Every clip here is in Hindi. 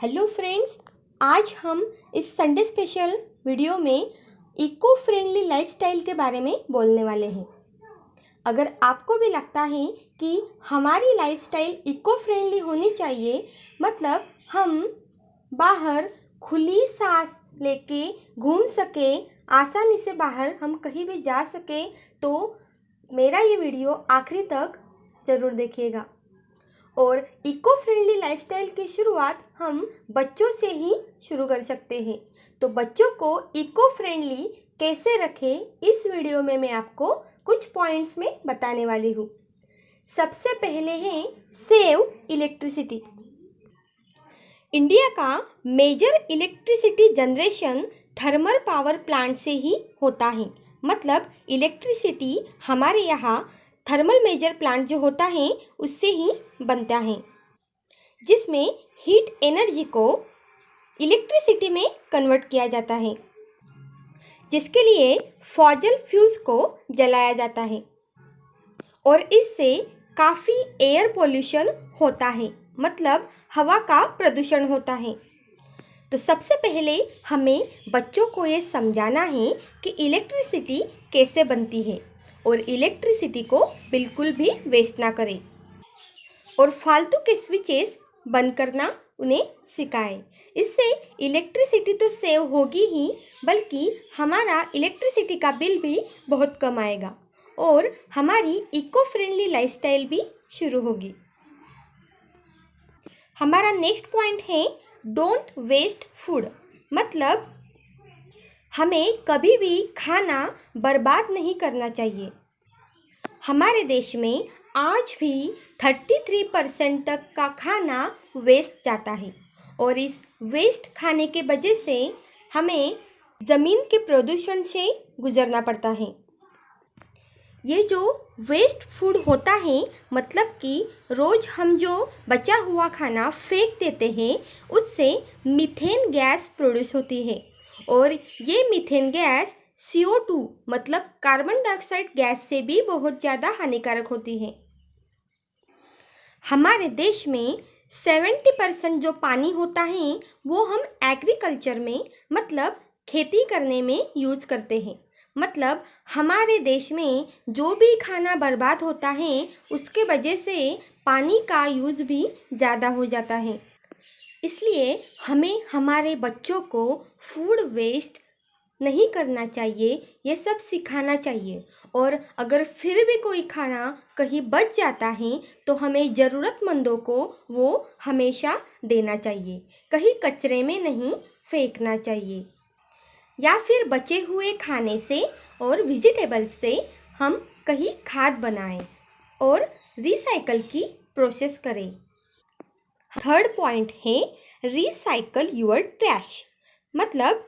हेलो फ्रेंड्स, आज हम इस संडे स्पेशल वीडियो में इको फ्रेंडली लाइफस्टाइल के बारे में बोलने वाले हैं। अगर आपको भी लगता है कि हमारी लाइफस्टाइल इको फ्रेंडली होनी चाहिए, मतलब हम बाहर खुली सांस लेके घूम सके, आसानी से बाहर हम कहीं भी जा सके, तो मेरा ये वीडियो आखिरी तक ज़रूर देखिएगा। और इको फ्रेंडली लाइफस्टाइल की शुरुआत हम बच्चों से ही शुरू कर सकते हैं। तो बच्चों को इको फ्रेंडली कैसे रखें, इस वीडियो में मैं आपको कुछ पॉइंट्स में बताने वाली हूँ। सबसे पहले है सेव इलेक्ट्रिसिटी। इंडिया का major electricity generation thermal power plant से ही होता है। मतलब इलेक्ट्रिसिटी हमारे यहाँ थर्मल मेजर प्लांट जो होता है उससे ही बनता है, जिसमें हीट एनर्जी को इलेक्ट्रिसिटी में कन्वर्ट किया जाता है, जिसके लिए फॉजल फ्यूज को जलाया जाता है और इससे काफ़ी एयर पोल्यूशन होता है, मतलब हवा का प्रदूषण होता है। तो सबसे पहले हमें बच्चों को ये समझाना है कि इलेक्ट्रिसिटी कैसे बनती है और इलेक्ट्रिसिटी को बिल्कुल भी वेस्ट ना करें और फालतू के स्विचेस बंद करना उन्हें सिखाएं। इससे इलेक्ट्रिसिटी तो सेव होगी ही, बल्कि हमारा इलेक्ट्रिसिटी का बिल भी बहुत कम आएगा और हमारी इको फ्रेंडली लाइफस्टाइल भी शुरू होगी। हमारा नेक्स्ट पॉइंट है डोंट वेस्ट फूड। मतलब हमें कभी भी खाना बर्बाद नहीं करना चाहिए। हमारे देश में आज भी 33% तक का खाना वेस्ट जाता है और इस वेस्ट खाने के वजह से हमें ज़मीन के प्रदूषण से गुजरना पड़ता है। ये जो वेस्ट फूड होता है, मतलब कि रोज़ हम जो बचा हुआ खाना फेंक देते हैं, उससे मीथेन गैस प्रोड्यूस होती है और ये मीथेन गैस CO2 मतलब कार्बन डाइऑक्साइड गैस से भी बहुत ज़्यादा हानिकारक होती है। हमारे देश में 70% जो पानी होता है वो हम एग्रीकल्चर में, मतलब खेती करने में यूज़ करते हैं। मतलब हमारे देश में जो भी खाना बर्बाद होता है उसके वजह से पानी का यूज़ भी ज़्यादा हो जाता है। इसलिए हमें हमारे बच्चों को फूड वेस्ट नहीं करना चाहिए, ये सब सिखाना चाहिए। और अगर फिर भी कोई खाना कहीं बच जाता है तो हमें ज़रूरतमंदों को वो हमेशा देना चाहिए, कहीं कचरे में नहीं फेंकना चाहिए। या फिर बचे हुए खाने से और वेजिटेबल्स से हम कहीं खाद बनाएं और रिसाइकल की प्रोसेस करें। थर्ड पॉइंट है रिसाइकल योर ट्रैश। मतलब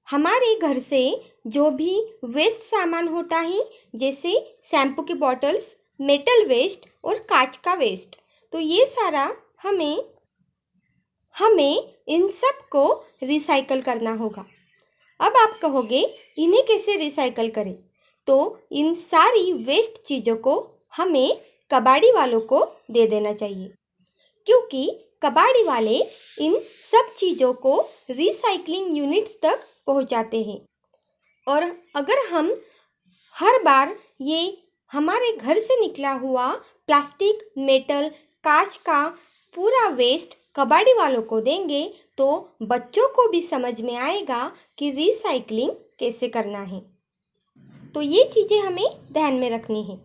हमारे घर से जो भी वेस्ट सामान होता है, जैसे शैम्पू की बॉटल्स, मेटल वेस्ट और कांच का वेस्ट, तो ये सारा हमें इन सब को रिसाइकल करना होगा। अब आप कहोगे इन्हें कैसे रिसाइकल करें? तो इन सारी वेस्ट चीज़ों को हमें कबाड़ी वालों को दे देना चाहिए, क्योंकि कबाड़ी वाले इन सब चीज़ों को रिसाइकलिंग यूनिट्स तक पहुंचाते हैं। और अगर हम हर बार ये हमारे घर से निकला हुआ प्लास्टिक, मेटल, कांच का पूरा वेस्ट कबाड़ी वालों को देंगे तो बच्चों को भी समझ में आएगा कि रिसाइकलिंग कैसे करना है। तो ये चीज़ें हमें ध्यान में रखनी है।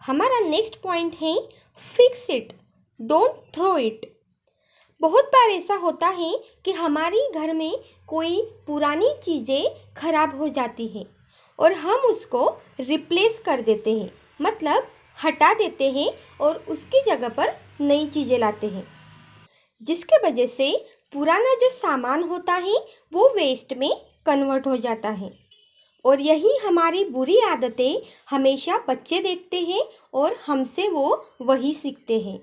हमारा नेक्स्ट पॉइंट है fix it, don't throw it. बहुत बार ऐसा होता है कि हमारी घर में कोई पुरानी चीज़ें खराब हो जाती हैं और हम उसको रिप्लेस कर देते हैं, मतलब हटा देते हैं और उसकी जगह पर नई चीज़ें लाते हैं, जिसके वजह से पुराना जो सामान होता है वो वेस्ट में कन्वर्ट हो जाता है। और यही हमारी बुरी आदतें हमेशा बच्चे देखते हैं और हमसे वो वही सीखते हैं।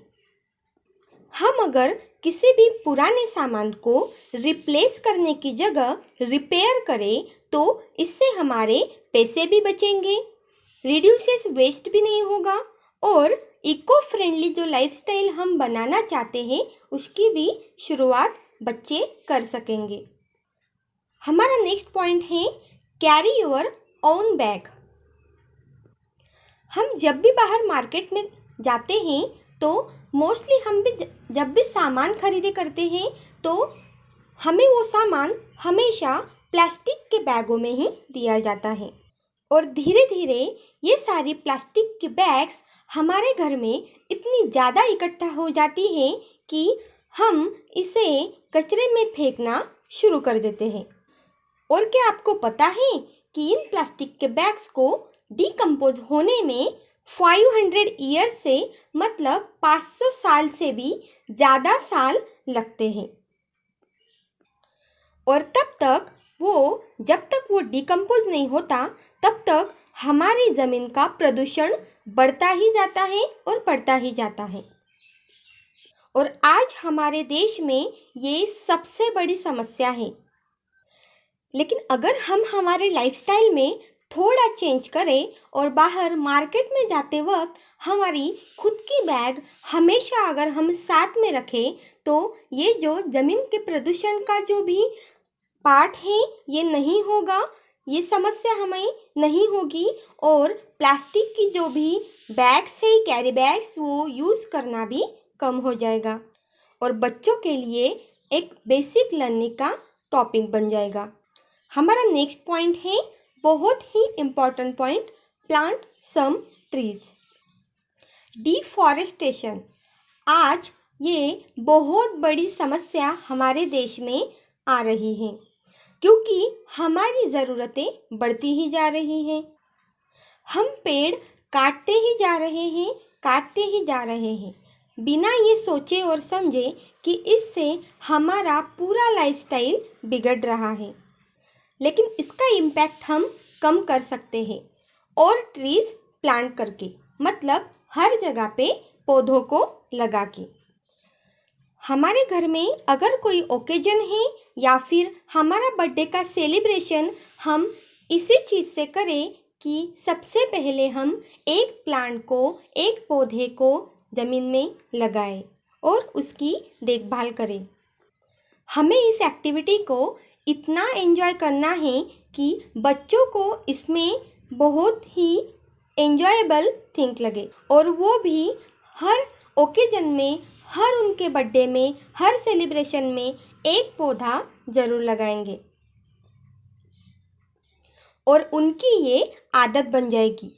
हम अगर किसी भी पुराने सामान को रिप्लेस करने की जगह रिपेयर करें तो इससे हमारे पैसे भी बचेंगे, रिड्यूसेस वेस्ट भी नहीं होगा और इको फ्रेंडली जो लाइफस्टाइल हम बनाना चाहते हैं उसकी भी शुरुआत बच्चे कर सकेंगे। हमारा नेक्स्ट पॉइंट है कैरी योर ओन बैग। हम जब भी बाहर मार्केट में जाते हैं तो मोस्टली हम भी जब भी सामान खरीदी करते हैं तो हमें वो सामान हमेशा प्लास्टिक के बैगों में ही दिया जाता है और धीरे धीरे ये सारी प्लास्टिक के बैग्स हमारे घर में इतनी ज़्यादा इकट्ठा हो जाती है कि हम इसे कचरे में फेंकना शुरू कर देते हैं। और क्या आपको पता है कि इन प्लास्टिक के बैग्स को डिकम्पोज होने में 500 ईयर से मतलब 500 साल से भी ज़्यादा साल लगते हैं और जब तक वो डिकम्पोज नहीं होता तब तक हमारी ज़मीन का प्रदूषण बढ़ता ही जाता है और बढ़ता ही जाता है। और आज हमारे देश में ये सबसे बड़ी समस्या है। लेकिन अगर हम हमारे लाइफस्टाइल में थोड़ा चेंज करें और बाहर मार्केट में जाते वक्त हमारी खुद की बैग हमेशा अगर हम साथ में रखें तो ये जो ज़मीन के प्रदूषण का जो भी पार्ट है ये नहीं होगा, ये समस्या हमें नहीं होगी और प्लास्टिक की जो भी बैग्स है कैरी बैग्स वो यूज़ करना भी कम हो जाएगा और बच्चों के लिए एक बेसिक लर्निंग का टॉपिक बन जाएगा। हमारा नेक्स्ट पॉइंट है बहुत ही important point, plant some trees. Deforestation आज ये बहुत बड़ी समस्या हमारे देश में आ रही है क्योंकि हमारी ज़रूरतें बढ़ती ही जा रही हैं। हम पेड़ काटते ही जा रहे हैं बिना ये सोचे और समझे कि इससे हमारा पूरा लाइफस्टाइल बिगड़ रहा है। लेकिन इसका इम्पैक्ट हम कम कर सकते हैं और ट्रीज प्लांट करके, मतलब हर जगह पे पौधों को लगा के। हमारे घर में अगर कोई ओकेजन है या फिर हमारा बर्थडे का सेलिब्रेशन हम इसी चीज़ से करें कि सबसे पहले हम एक प्लांट को, एक पौधे को ज़मीन में लगाएं और उसकी देखभाल करें। हमें इस एक्टिविटी को इतना एंजॉय करना है कि बच्चों को इसमें बहुत ही एंजॉयबल थिंक लगे और वो भी हर ओकेजन में, हर उनके बर्थडे में, हर सेलिब्रेशन में एक पौधा ज़रूर लगाएंगे और उनकी ये आदत बन जाएगी।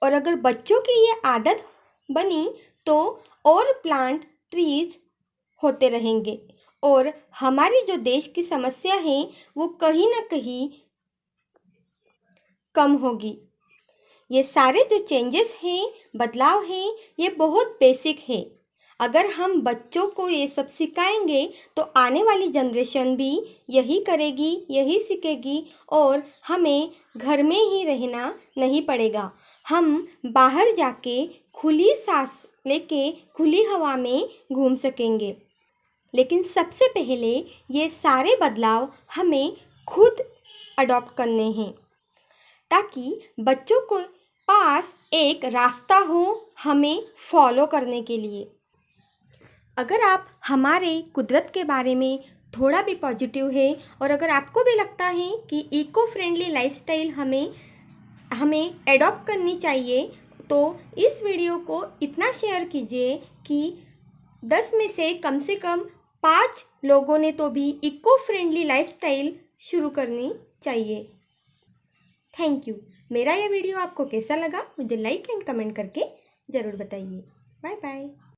और अगर बच्चों की ये आदत बनी तो और प्लांट ट्रीज होते रहेंगे और हमारी जो देश की समस्या है वो कहीं ना कहीं कम होगी। ये सारे जो चेंजेस हैं, बदलाव हैं, ये बहुत बेसिक है। अगर हम बच्चों को ये सब सिखाएंगे तो आने वाली जनरेशन भी यही करेगी, यही सीखेगी और हमें घर में ही रहना नहीं पड़ेगा। हम बाहर जाके खुली सांस लेके खुली हवा में घूम सकेंगे। लेकिन सबसे पहले ये सारे बदलाव हमें खुद अडॉप्ट करने हैं ताकि बच्चों को पास एक रास्ता हो हमें फॉलो करने के लिए। अगर आप हमारे कुदरत के बारे में थोड़ा भी पॉजिटिव है और अगर आपको भी लगता है कि इको फ्रेंडली लाइफस्टाइल हमें एडॉप्ट करनी चाहिए तो इस वीडियो को इतना शेयर कीजिए कि 10 में से कम 5 लोगों ने तो भी इको फ्रेंडली लाइफस्टाइल शुरू करनी चाहिए। Thank you. मेरा यह वीडियो आपको कैसा लगा मुझे लाइक एंड कमेंट करके ज़रूर बताइए। Bye bye.